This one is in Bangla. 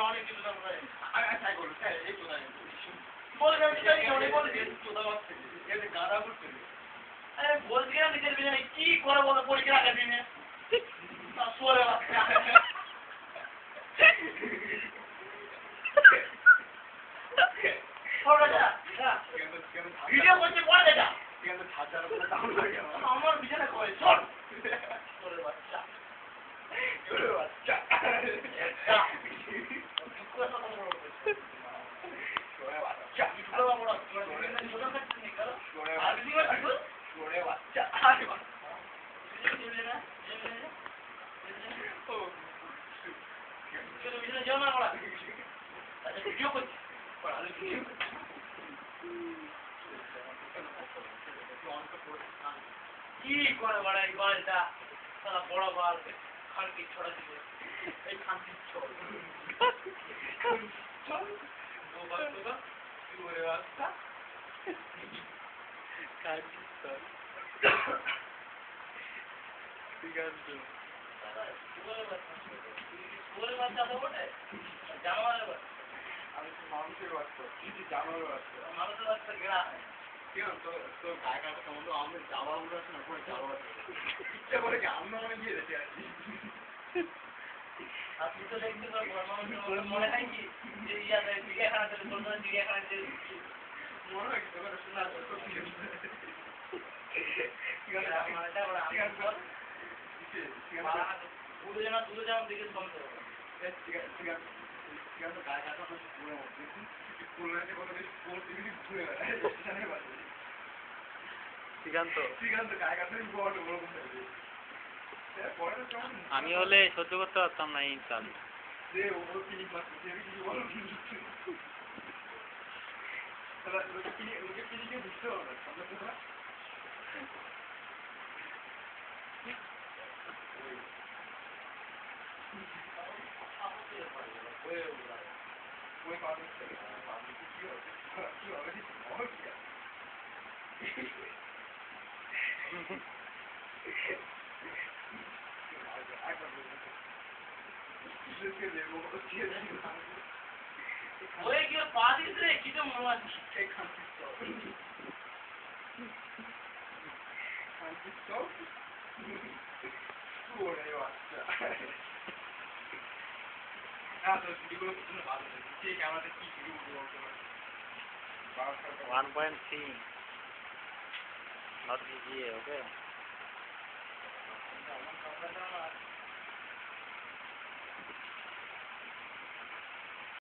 অনেক কিছু তারপরে আমি ট্রাই করব স্যার এই কোথায় বলে আমি জানি অনেক বলে কোথাও আছে এই গাড়া করতে আরে বলছি না নিজের বিজয় কি করে বলো পরীক্ষা আগে দিনে তা সোরে বাচ্চা ভিডিও করতে পড়ে দেখা কিন্তু ছাড়ার উপরে ডাউন লাগে আমার বিছানা কই চল সোরে বাচ্চা সোরে বাচ্চা কি করে বড় এই বালটা সারা বড় বাল খানকি ছড়া দিবে এই খানকি ছড় চল দুবার দুবার কি করে বাচ্চা খানকি ছড় ঠিক আছে সুরে বাচ্চা তো বটে জানোয়ারের বাচ্চা আমি তো মানুষের বাচ্চা কি জানোয়ারের বাচ্চা মানুষের বাচ্চা গেরা কেন তো গায়ে কাটা সম্বন্ধ আমাদের যাওয়া উড়ে আছে না পরে যাওয়া ইচ্ছা করে কি আমরা মনে গিয়ে রেখে আছি আপনি তো দেখতে তো মনে হয় কি যে ইয়াতে চিড়িয়াখানা থেকে বলবেন চিড়িয়াখানা থেকে মনে হয় তো করে শোনা তো দূরে যাওয়ার দিকে শুনতে হবে ঠিক আছে ঠিক আছে গায়ে কাটা পুরো পুরোটাকে কোনো ঘুরে আমি হলে সহ্য করতে পারতাম না এই চাল ওই কি পা দিস রে কি তো মনে আছে वन पॉइंट थ्री नॉट कीजिए ओके